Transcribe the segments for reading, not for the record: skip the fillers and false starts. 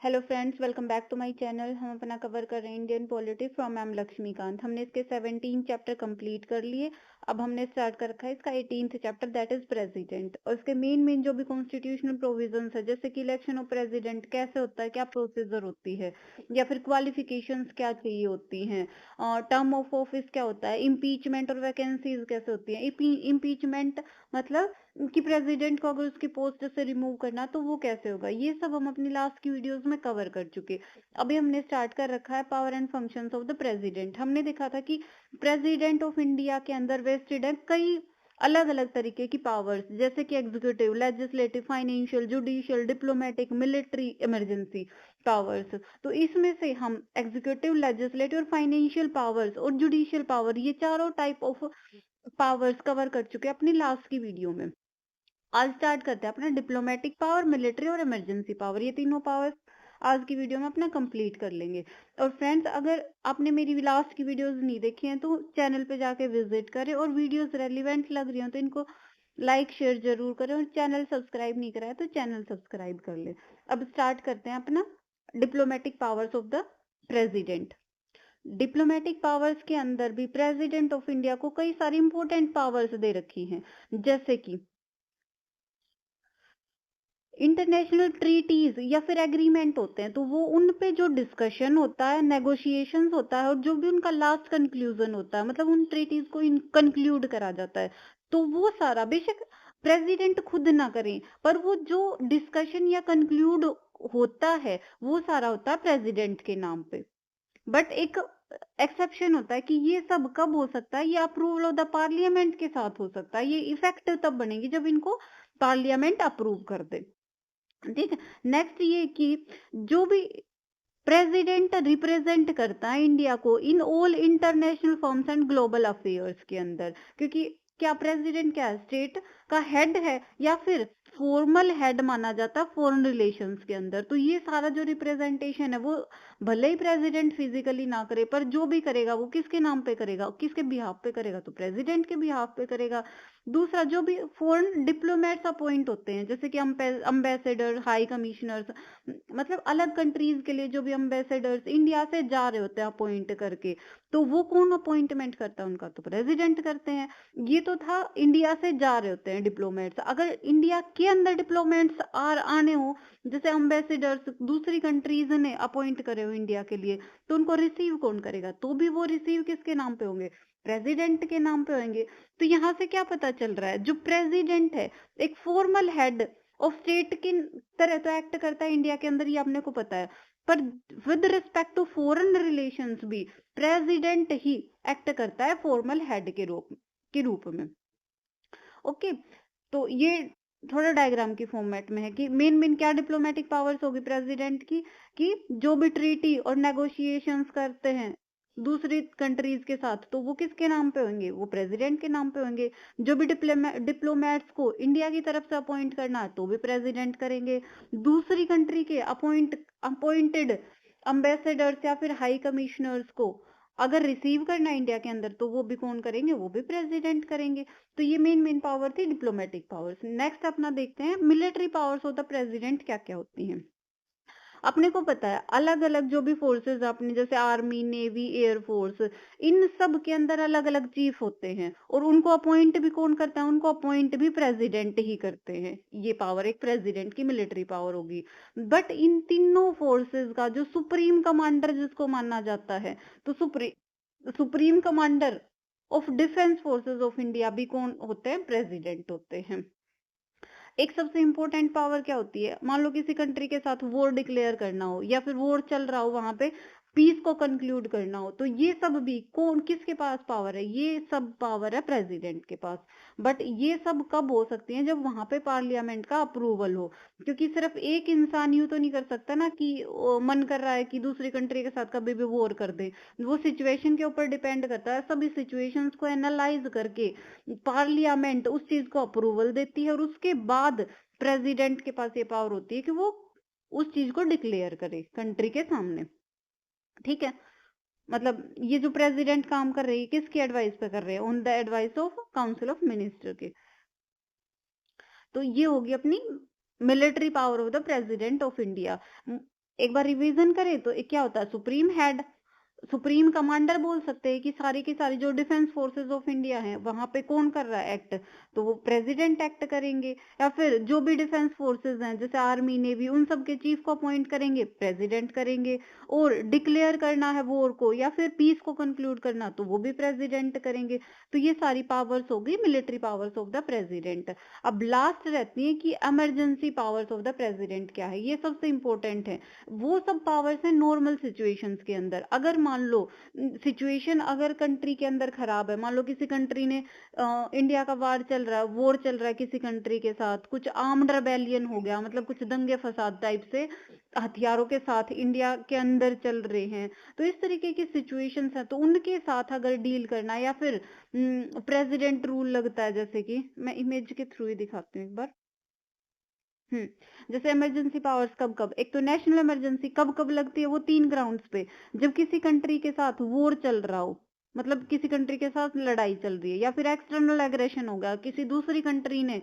Hello friends, welcome back to my channel. हम अपना cover कर रहे हैं Indian polity from ma'am Laxmikanth. हमने इसके 17 चैप्टर कंप्लीट कर लिए। अब हमने स्टार्ट कर रखा है इसका 18th chapter, that is president. और इसके मेन जो भी कॉन्स्टिट्यूशनल प्रोविजंस है, जैसे कि इलेक्शन ऑफ प्रेसिडेंट कैसे होता है, क्या प्रोसीजर होती है, या फिर क्वालिफिकेशंस क्या चाहिए होती हैं, और टर्म ऑफ ऑफिस क्या होता है, इम्पीचमेंट और वैकेंसीज कैसे होती है। इम्पीचमेंट मतलब कि प्रेसिडेंट को अगर उसकी पोस्ट से रिमूव करना तो वो कैसे होगा, ये सब हम अपनी लास्ट की वीडियोस में कवर कर चुके। अभी हमने स्टार्ट कर रखा है power and functions of the president. हमने देखा था कि प्रेसिडेंट ऑफ इंडिया के अंदर वेस्टेड है कई अलग अलग तरीके की पावर्स, जैसे कि executive, legislative, financial, judicial, diplomatic, military, emergency powers. तो इसमें से हम एग्जीक्यूटिव, लेजिस्लेटिव और फाइनेंशियल पावर्स और जुडिशियल पावर, ये चारों टाइप ऑफ पावर्स कवर कर चुके हैं अपनी लास्ट की वीडियो में। आज स्टार्ट करते हैं अपना डिप्लोमेटिक पावर, मिलिट्री और इमरजेंसी पावर। ये तीनों पावर्स आज की वीडियो में अपना कंप्लीट कर लेंगे। और फ्रेंड्स, अगर आपने मेरी लास्ट की वीडियोस नहीं देखी हैं तो चैनल पे जाके विजिट करें, और वीडियोस रेलिवेंट लग रही हो तो इनको लाइक शेयर जरूर करें, और चैनल सब्सक्राइब नहीं करा है तो चैनल सब्सक्राइब कर ले। अब स्टार्ट करते हैं अपना diplomatic powers of the president. Diplomatic powers के अंदर भी प्रेसिडेंट ऑफ इंडिया को कई सारी इंपॉर्टेंट पावर्स दे रखी हैं, जैसे कि इंटरनेशनल ट्रीटीज या फिर एग्रीमेंट होते हैं तो वो उन पे जो डिस्कशन होता है, नेगोशिएशंस होता है, और जो भी उनका लास्ट कंक्लूजन होता है, मतलब उन ट्रीटीज को कंक्लूड करा जाता है, तो वो सारा बेशक प्रेसिडेंट खुद ना करें, पर वो जो डिस्कशन या कंक्लूड होता है वो सारा होता है प्रेसिडेंट के नाम पे। बट एक एक्सेप्शन होता है कि ये सब कब हो सकता है, ये अप्रूवल ऑफ द पार्लियामेंट के साथ हो सकता है। ये इफेक्ट तब बनेगी जब इनको पार्लियामेंट अप्रूव कर दे। ठीक है। नेक्स्ट ये कि जो भी प्रेसिडेंट रिप्रेजेंट करता है इंडिया को in all international forms and global affairs के अंदर, क्योंकि क्या प्रेसिडेंट क्या है, स्टेट का हेड है या फिर फॉर्मल हेड माना जाता है फॉरेन रिलेशंस के अंदर। तो ये सारा जो रिप्रेजेंटेशन है वो भले ही प्रेसिडेंट फिजिकली ना करे, पर जो भी करेगा वो किसके नाम पे करेगा, किसके बिहाफ पे करेगा, तो प्रेसिडेंट के बिहाफ पे करेगा। दूसरा, जो भी फॉरेन डिप्लोमेट्स अपॉइंट होते हैं, जैसे कि अम्बेसडर, हाई कमिश्नर्स, मतलब अलग कंट्रीज के लिए जो भी अम्बेसडर्स इंडिया से जा रहे होते हैं अपॉइंट करके, तो वो कौन अपॉइंटमेंट करता है उनका, तो प्रेसिडेंट करते हैं। ये तो था इंडिया से जा रहे होते हैं डिप्लोमेट्स। अगर इंडिया के अंदर डिप्लोमेट्स आने हो, जैसे अम्बेसडर्स दूसरी कंट्रीज ने अपॉइंट करे हो इंडिया के लिए, तो उनको रिसीव कौन करेगा, तो भी वो रिसीव किसके नाम पे होंगे, प्रेसिडेंट के नाम पे होंगे। तो यहाँ से क्या पता चल रहा है, जो प्रेसिडेंट है एक फॉर्मल हेड ऑफ स्टेट की तरह तो एक्ट करता है इंडिया के अंदर, ये अपने को पता है, पर with respect to foreign relations भी प्रेसिडेंट ही एक्ट करता है फॉर्मल हेड के रूप में। ओके, तो ये थोड़ा डायग्राम की फॉर्मेट में है कि मेन क्या डिप्लोमेटिक पावर्स होगी प्रेसिडेंट की, कि जो भी ट्रीटी और नेगोशिएशंस करते हैं दूसरी कंट्रीज के साथ, तो वो किसके नाम पे होंगे, वो प्रेसिडेंट के नाम पे होंगे। जो भी डिप्लोमेट्स को इंडिया की तरफ से अपॉइंट करना है तो भी प्रेसिडेंट करेंगे। दूसरी कंट्री के अपॉइंटेड अम्बेसडर्स या फिर हाई कमिश्नर्स को अगर रिसीव करना है इंडिया के अंदर, तो वो भी कौन करेंगे, वो भी प्रेसिडेंट करेंगे। तो ये मेन पावर थी डिप्लोमेटिक पावर्स। नेक्स्ट अपना देखते हैं military powers of the president क्या क्या होती हैं। अपने को पता है अलग अलग जो भी फोर्सेस अपने, जैसे आर्मी, नेवी, एयरफोर्स, इन सब के अंदर अलग अलग चीफ होते हैं, और उनको अपॉइंट भी कौन करता है, उनको अपॉइंट भी प्रेसिडेंट ही करते हैं। ये पावर एक प्रेसिडेंट की मिलिट्री पावर होगी। बट इन तीनों फोर्सेस का जो सुप्रीम कमांडर जिसको माना जाता है, तो supreme commander of defence forces of India भी कौन होते हैं, प्रेसिडेंट होते हैं। एक सबसे इंपॉर्टेंट पावर क्या होती है, मान लो किसी कंट्री के साथ वॉर डिक्लेयर करना हो, या फिर वॉर चल रहा हो, वहां पे पीस को कंक्लूड करना हो, तो ये सब भी कौन किसके पास पावर है, ये सब पावर है प्रेसिडेंट के पास। बट ये सब कब हो सकती है, जब वहां पे पार्लियामेंट का अप्रूवल हो, क्योंकि सिर्फ एक इंसान यूं तो नहीं कर सकता ना कि मन कर रहा है कि दूसरी कंट्री के साथ कभी भी वॉर कर दे। वो सिचुएशन के ऊपर डिपेंड करता है। सभी सिचुएशंस को एनालाइज करके पार्लियामेंट उस चीज को अप्रूवल देती है, और उसके बाद प्रेसिडेंट के पास ये पावर होती है कि वो उस चीज को डिक्लेयर करे कंट्री के सामने। ठीक है, मतलब ये जो प्रेसिडेंट काम कर रही है किसकी एडवाइस पे कर रहे हैं, on the advice of council of minister के। तो ये होगी अपनी military power of the president of India. एक बार रिवीजन करें तो क्या होता है, सुप्रीम हेड, सुप्रीम कमांडर बोल सकते हैं कि सारी की सारी जो डिफेंस फोर्सेस ऑफ इंडिया है वहां पे कौन कर रहा है एक्ट, तो वो प्रेसिडेंट एक्ट करेंगे। या फिर जो भी डिफेंस फोर्सेस हैं जैसे आर्मी नेवी, उन सब के चीफ को अपॉइंट करेंगे, प्रेसिडेंट करेंगे। और डिक्लेयर करना है वॉर को या फिर पीस को कंक्लूड करना, तो वो भी प्रेसिडेंट करेंगे। तो ये सारी पावर्स हो गई military powers of the president. अब लास्ट रहती है कि emergency powers of the president क्या है, ये सबसे इंपॉर्टेंट है। वो सब पावर्स हैं नॉर्मल सिचुएशंस के अंदर। अगर मान लो सिचुएशन अगर कंट्री के अंदर खराब है, मान लो किसी कंट्री ने इंडिया का वार चल रहा है, वॉर चल रहा है किसी कंट्री के साथ, कुछ आर्म्ड रेबेलियन हो गया, मतलब कुछ दंगे फसाद टाइप से हथियारों के साथ इंडिया के अंदर चल रहे हैं, तो इस तरीके की सिचुएशंस है, तो उनके साथ अगर डील करना है या फिर प्रेसिडेंट रूल लगता है। जैसे कि मैं इमेज के थ्रू ही दिखाती हूँ एक बार। जैसे इमरजेंसी पावर्स कब कब, एक तो नेशनल इमरजेंसी कब कब लगती है, वो 3 ग्राउंड्स पे, जब किसी कंट्री के साथ वॉर चल रहा हो, मतलब किसी कंट्री के साथ लड़ाई चल रही है, या फिर एक्सटर्नल एग्रेशन हो गया, किसी दूसरी कंट्री ने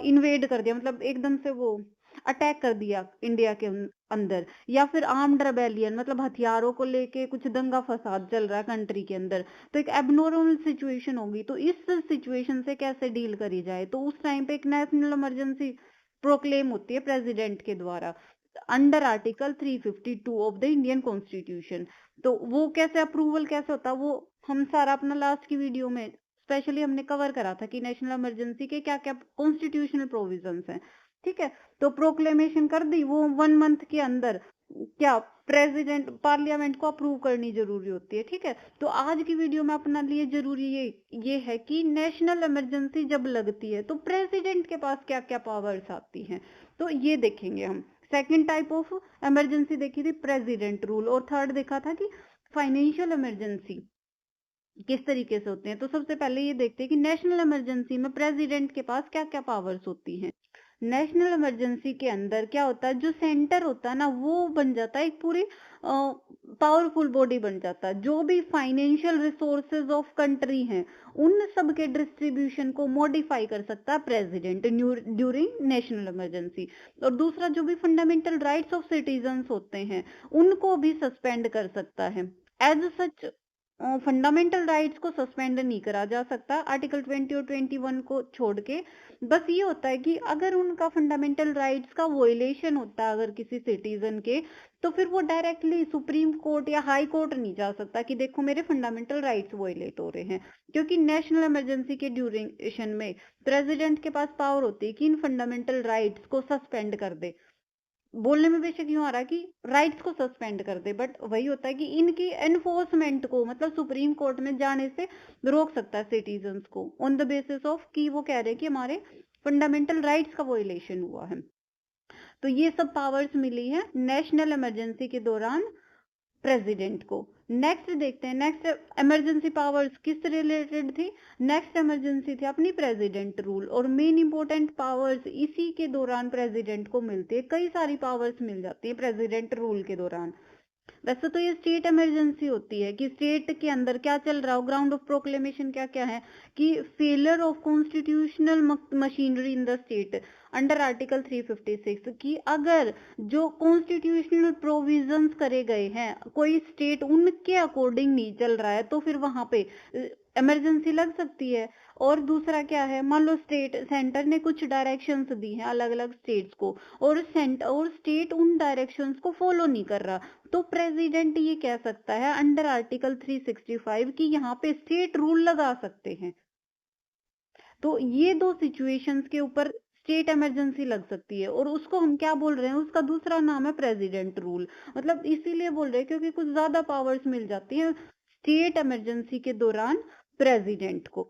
इन्वेड कर दिया, मतलब एकदम से वो अटैक कर दिया इंडिया के अंदर, या फिर आर्म्ड रेबेलियन, मतलब हथियारों को लेके कुछ दंगा फसाद चल रहा है कंट्री के अंदर, तो एक एबनॉर्मल सिचुएशन होगी। तो इस सिचुएशन से कैसे डील करी जाए, तो उस टाइम पे एक नेशनल इमरजेंसी प्रोक्लेम होती है प्रेसिडेंट के द्वारा under article 352 of the Indian constitution. तो वो कैसे अप्रूवल कैसे होता है, वो हम सारा अपना लास्ट की वीडियो में स्पेशली हमने कवर करा था कि नेशनल इमरजेंसी के क्या क्या कॉन्स्टिट्यूशनल प्रोविजंस हैं। ठीक है, तो प्रोक्लेमेशन कर दी, वो 1 मंथ के अंदर क्या प्रेसिडेंट पार्लियामेंट को अप्रूव करनी जरूरी होती है। ठीक है, तो आज की वीडियो में अपना लिए जरूरी ये है कि नेशनल इमरजेंसी जब लगती है तो प्रेसिडेंट के पास क्या क्या पावर्स आती हैं, तो ये देखेंगे हम। सेकंड टाइप ऑफ इमरजेंसी देखी थी प्रेसिडेंट रूल, और थर्ड देखा था कि फाइनेंशियल इमरजेंसी किस तरीके से होते हैं। तो सबसे पहले ये देखते हैं कि नेशनल इमरजेंसी में प्रेसिडेंट के पास क्या क्या पावर्स होती हैं। नेशनल इमरजेंसी के अंदर क्या होता है, जो सेंटर होता है ना, वो बन जाता है एक पूरी पावरफुल बॉडी बन जाता है। जो भी फाइनेंशियल रिसोर्सेज ऑफ कंट्री हैं, उन सब के डिस्ट्रीब्यूशन को मॉडिफाई कर सकता है प्रेसिडेंट ड्यूरिंग नेशनल इमरजेंसी। और दूसरा, जो भी फंडामेंटल राइट्स ऑफ सिटीजन्स होते हैं, उनको भी सस्पेंड कर सकता है। एज सच फंडामेंटल राइट्स को सस्पेंड नहीं करा जा सकता आर्टिकल 20 और 21 को छोड़ के। बस ये होता है कि अगर उनका फंडामेंटल राइट्स का वोलेशन होता है अगर किसी सिटीजन के, तो फिर वो डायरेक्टली सुप्रीम कोर्ट या हाई कोर्ट नहीं जा सकता कि देखो मेरे फंडामेंटल राइट्स वोलेट हो रहे हैं, क्योंकि नेशनल इमरजेंसी के ड्यूरेशन में प्रेसिडेंट के पास पावर होती है कि इन फंडामेंटल राइट्स को सस्पेंड कर दे। बोलने में बेशक यूं आ रहा है कि राइट्स को सस्पेंड कर दे, बट वही होता है कि इनकी एनफोर्समेंट को, मतलब सुप्रीम कोर्ट में जाने से रोक सकता है सिटीजन्स को ऑन द बेसिस ऑफ कि वो कह रहे हैं कि हमारे फंडामेंटल राइट्स का वोलेशन हुआ है। तो ये सब पावर्स मिली है नेशनल इमरजेंसी के दौरान प्रेसिडेंट को। नेक्स्ट देखते हैं, नेक्स्ट इमरजेंसी पावर्स किस रिलेटेड थी। नेक्स्ट इमरजेंसी थी अपनी प्रेसिडेंट रूल, और मेन इंपॉर्टेंट पावर्स इसी के दौरान प्रेसिडेंट को मिलती है। कई सारी पावर्स मिल जाती है प्रेसिडेंट रूल के दौरान। वैसे तो ये स्टेट इमरजेंसी होती है कि स्टेट के अंदर क्या चल रहा हो, ग्राउंड ऑफ प्रोक्लेमेशन क्या क्या है कि failure of constitutional machinery in the state under article 356, कि अगर जो कॉन्स्टिट्यूशनल प्रोविजंस करे गए हैं कोई स्टेट उनके अकॉर्डिंग नहीं चल रहा है, तो फिर वहां पे इमरजेंसी लग सकती है। और दूसरा क्या है, मान लो सेंटर ने कुछ डायरेक्शंस दी हैं अलग अलग स्टेट्स को, और स्टेट उन डायरेक्शंस को फॉलो नहीं कर रहा, तो प्रेसिडेंट ये कह सकता है अंडर आर्टिकल 365 कि यहाँ पे स्टेट रूल लगा सकते हैं। तो ये दो सिचुएशंस के ऊपर स्टेट इमरजेंसी लग सकती है, और उसको हम क्या बोल रहे हैं, उसका दूसरा नाम है प्रेसिडेंट रूल। मतलब इसीलिए बोल रहे हैं क्योंकि कुछ ज्यादा पावर्स मिल जाती है स्टेट इमरजेंसी के दौरान प्रेसिडेंट को।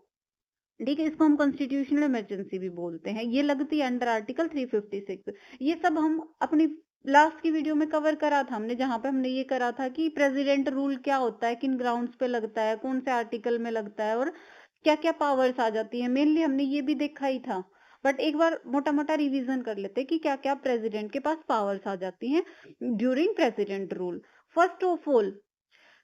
ठीक है, इसको हम कॉन्स्टिट्यूशनल इमरजेंसी भी बोलते हैं। ये लगती है अंडर आर्टिकल 356। ये सब हम अपनी लास्ट की वीडियो में कवर करा था हमने, जहां पे हमने ये करा था कि प्रेसिडेंट रूल क्या होता है, किन ग्राउंड्स पे लगता है, कौन से आर्टिकल में लगता है, और क्या क्या पावर्स आ जाती है। मेनली हमने ये भी देखा ही था, बट एक बार मोटा मोटा रिवीजन कर लेते हैं कि क्या क्या प्रेसिडेंट के पास पावर्स आ जाती हैं during president rule. First of all,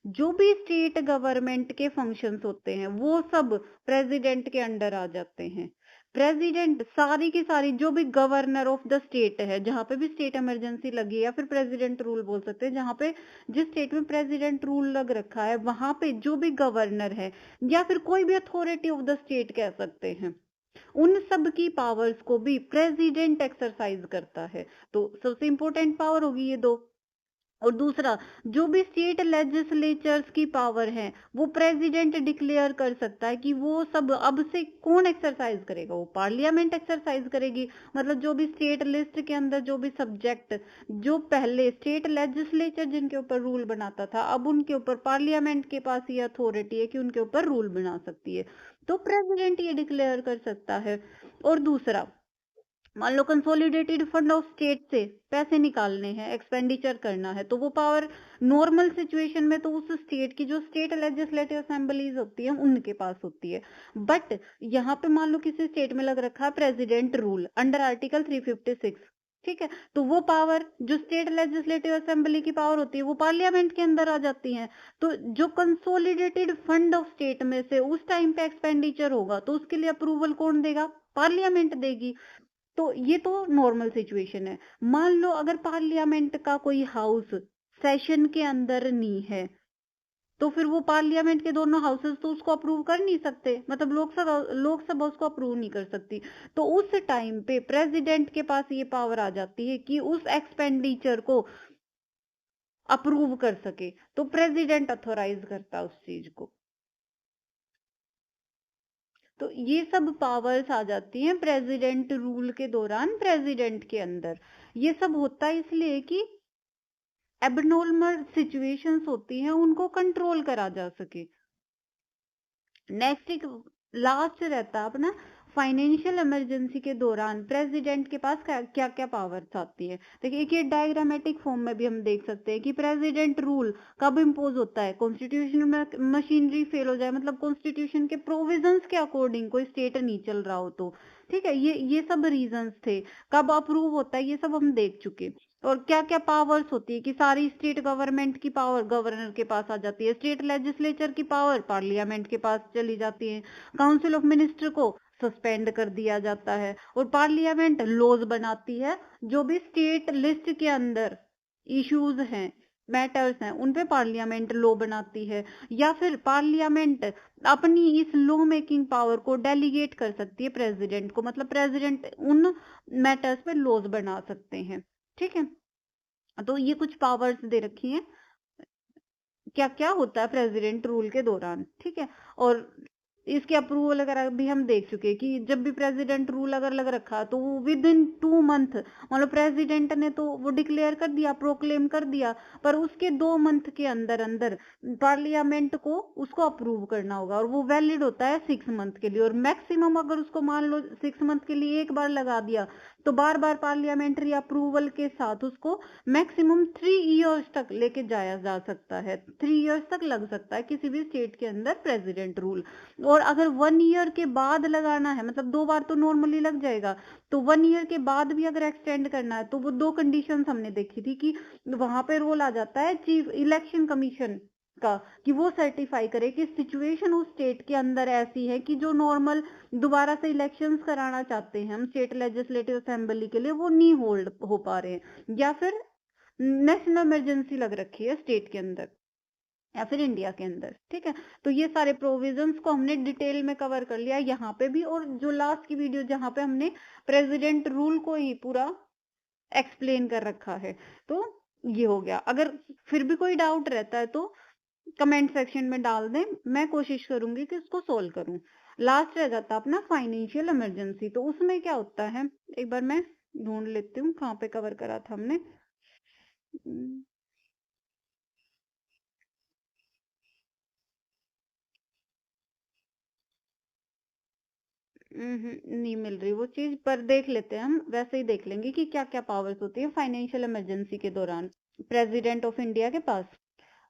जो भी स्टेट गवर्नमेंट के फंक्शंस होते हैं वो सब प्रेसिडेंट के अंडर आ जाते हैं। प्रेसिडेंट सारी की सारी जो भी गवर्नर ऑफ द स्टेट है, जहां पे भी स्टेट इमरजेंसी लगी है, या फिर प्रेसिडेंट रूल बोल सकते हैं, जहां पे जिस स्टेट में प्रेसिडेंट रूल लग रखा है वहां पे जो भी गवर्नर है या फिर कोई भी अथॉरिटी ऑफ द स्टेट कह सकते हैं, उन सब की पावर्स को भी प्रेसिडेंट एक्सरसाइज करता है। तो सबसे इंपॉर्टेंट पावर होगी ये दो। और दूसरा, जो भी स्टेट लेजिस्लेचर्स की पावर है वो प्रेसिडेंट डिक्लेयर कर सकता है कि वो सब अब से कौन एक्सरसाइज करेगा, वो पार्लियामेंट एक्सरसाइज करेगी। मतलब जो भी स्टेट लिस्ट के अंदर जो भी सब्जेक्ट, जो पहले स्टेट लेजिस्लेचर जिनके ऊपर रूल बनाता था, अब उनके ऊपर पार्लियामेंट के पास ये अथॉरिटी है कि उनके ऊपर रूल बना सकती है। तो प्रेसिडेंट ये डिक्लेयर कर सकता है। और दूसरा, मान लो कंसोलिडेटेड फंड ऑफ स्टेट से पैसे निकालने हैं, एक्सपेंडिचर करना है, तो वो पावर नॉर्मल सिचुएशन में तो उस स्टेट की जो स्टेट लेजिस्लेटिव असेंबलीज होती है उनके पास होती है। बट यहाँ पे मान लो किसी स्टेट में लग रखा है प्रेसिडेंट रूल अंडर आर्टिकल 356, ठीक है, तो वो पावर जो स्टेट लेजिस्लेटिव असेंबली की पावर होती है वो पार्लियामेंट के अंदर आ जाती है। तो जो कंसोलिडेटेड फंड ऑफ स्टेट में से उस टाइम पे एक्सपेंडिचर होगा तो उसके लिए अप्रूवल कौन देगा, पार्लियामेंट देगी। तो ये तो नॉर्मल सिचुएशन है। मान लो अगर पार्लियामेंट का कोई हाउस सेशन के अंदर नहीं है, तो फिर वो पार्लियामेंट के दोनों हाउसेस तो उसको अप्रूव कर नहीं सकते, मतलब लोकसभा उसको अप्रूव नहीं कर सकती। तो उस टाइम पे प्रेसिडेंट के पास ये पावर आ जाती है कि उस एक्सपेंडिचर को अप्रूव कर सके, तो प्रेसिडेंट अथोराइज करता है उस चीज को। तो ये सब पावर्स आ जाती हैं प्रेसिडेंट रूल के दौरान प्रेसिडेंट के अंदर। ये सब होता है इसलिए कि एबनॉर्मल सिचुएशंस होती हैं उनको कंट्रोल करा जा सके। नेक्स्ट एक लास्ट रहता है अपना, फाइनेंशियल इमरजेंसी के दौरान प्रेसिडेंट के पास क्या क्या पावर्स आती है। देखिए एक ये डायग्रामेटिक फॉर्म में भी हम देख सकते हैं कि प्रेसिडेंट रूल कब इम्पोज होता है, कॉन्स्टिट्यूशन में मशीनरी फेल हो जाए, मतलब कॉन्स्टिट्यूशन के प्रोविजंस के अकॉर्डिंग कोई स्टेट नहीं चल रहा हो तो, ठीक है, ये सब रीजंस थे। कब अप्रूव होता है ये सब हम देख चुके। और क्या क्या पावर्स होती है कि सारी स्टेट गवर्नमेंट की पावर गवर्नर के पास आ जाती है, स्टेट लेजिस्लेचर की पावर पार्लियामेंट के पास चली जाती है, काउंसिल ऑफ मिनिस्टर को सस्पेंड कर दिया जाता है, और पार्लियामेंट लॉज बनाती है जो भी स्टेट लिस्ट के अंदर इश्यूज हैं, मैटर्स हैं, उन पे पार्लियामेंट लॉ बनाती है। या फिर पार्लियामेंट अपनी इस लॉ मेकिंग पावर को डेलीगेट कर सकती है प्रेसिडेंट को, मतलब प्रेसिडेंट उन मैटर्स पे लॉज बना सकते हैं, ठीक है। तो ये कुछ पावर्स दे रखी हैं, क्या क्या होता है प्रेसिडेंट रूल के दौरान, ठीक है। और इसके अप्रूवल वगैरह भी हम देख चुके हैं कि जब भी प्रेसिडेंट रूल अगर लग रखा तो वो विद इन 2 मंथ, मतलब प्रेसिडेंट ने तो वो डिक्लेयर कर दिया, प्रोक्लेम कर दिया, पर उसके 2 मंथ के अंदर अंदर पार्लियामेंट को उसको अप्रूव करना होगा, और वो वैलिड होता है 6 मंथ के लिए। और मैक्सिमम अगर उसको मान लो 6 मंथ के लिए एक बार लगा दिया तो बार बार पार्लियामेंट्री अप्रूवल के साथ उसको मैक्सिमम 3 इयर्स तक लेके जाया जा सकता है, 3 इयर्स तक लग सकता है किसी भी स्टेट के अंदर प्रेसिडेंट रूल। और अगर 1 ईयर के बाद लगाना है, मतलब 2 बार तो नॉर्मली लग जाएगा, तो 1 ईयर के बाद भी अगर एक्सटेंड करना है तो वो 2 कंडीशंस हमने देखी थी कि वहां पे रोल आ जाता है चीफ इलेक्शन कमीशन का, कि वो सर्टिफाई करे कि सिचुएशन उस स्टेट के अंदर ऐसी है कि जो नॉर्मल दोबारा से इलेक्शंस कराना चाहते हैं हम स्टेट लेजिस्लेटिव असेंबली के लिए वो नहीं होल्ड हो पा रहे हैं, या फिर नेशनल इमरजेंसी लग रखी है स्टेट के अंदर या फिर इंडिया के अंदर, ठीक है। तो ये सारे प्रोविजंस को हमने डिटेल में कवर कर लिया यहाँ पे भी, और जो लास्ट की वीडियो जहाँ पे हमने प्रेसिडेंट रूल को ही पूरा एक्सप्लेन कर रखा है। तो ये हो गया। अगर फिर भी कोई डाउट रहता है तो कमेंट सेक्शन में डाल दें, मैं कोशिश करूंगी कि उसको सोल्व करूं। लास्ट रह जाता अपना फाइनेंशियल इमरजेंसी, तो उसमें क्या होता है, एक बार मैं ढूंढ लेती हूँ कहाँ पे कवर करा था हमने। नहीं मिल रही वो चीज, पर देख लेते हैं, हम वैसे ही देख लेंगे कि क्या क्या पावर्स होती है फाइनेंशियल इमरजेंसी के दौरान प्रेसिडेंट ऑफ इंडिया के पास।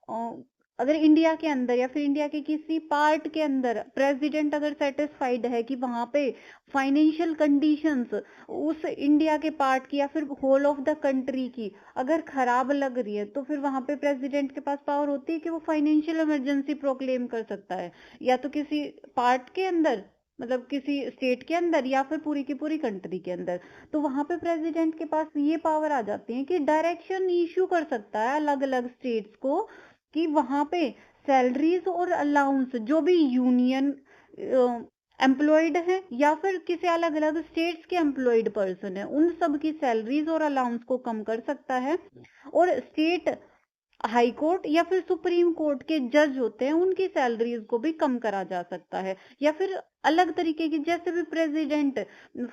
और अगर इंडिया के अंदर या फिर इंडिया के किसी पार्ट के अंदर प्रेसिडेंट अगर सेटिस्फाइड है कि वहां पे फाइनेंशियल कंडीशंस उस इंडिया के पार्ट की या फिर होल ऑफ द कंट्री की अगर खराब लग रही है, तो फिर वहां पे प्रेसिडेंट के पास पावर होती है कि वो फाइनेंशियल इमरजेंसी प्रोक्लेम कर सकता है, या तो किसी पार्ट के अंदर मतलब किसी स्टेट के अंदर या फिर पूरी की पूरी कंट्री के अंदर, तो वहां पे प्रेसिडेंट के पास ये पावर आ जाती है कि डायरेक्शन इशू कर सकता है अलग अलग स्टेट्स को कि वहां पे सैलरीज और अलाउंस जो भी यूनियन एम्प्लॉयड है या फिर किसी अलग अलग स्टेट्स के एम्प्लॉयड पर्सन है, उन सब की सैलरीज और अलाउंस को कम कर सकता है। और स्टेट हाई कोर्ट या फिर सुप्रीम कोर्ट के जज होते हैं, उनकी सैलरीज को भी कम करा जा सकता है। या फिर अलग तरीके की, जैसे भी प्रेसिडेंट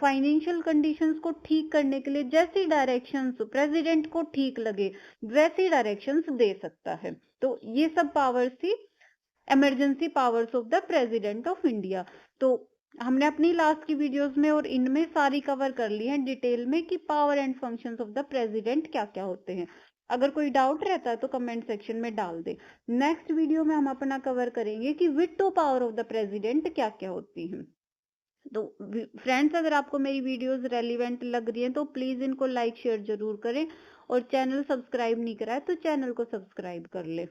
फाइनेंशियल कंडीशंस को ठीक करने के लिए जैसी डायरेक्शंस प्रेसिडेंट को ठीक लगे वैसी डायरेक्शंस दे सकता है। तो ये सब पावर्स थी emergency powers of the president of India. तो हमने अपनी लास्ट की वीडियोस में और इनमें सारी कवर कर ली है डिटेल में कि power and functions of the president क्या क्या होते हैं। अगर कोई डाउट रहता है तो कमेंट सेक्शन में डाल दे। नेक्स्ट वीडियो में हम अपना कवर करेंगे कि veto power of the president क्या क्या होती है। तो फ्रेंड्स, अगर आपको मेरी वीडियोस रेलिवेंट लग रही हैं तो प्लीज इनको लाइक शेयर जरूर करें, और चैनल सब्सक्राइब नहीं करा है तो चैनल को सब्सक्राइब कर ले।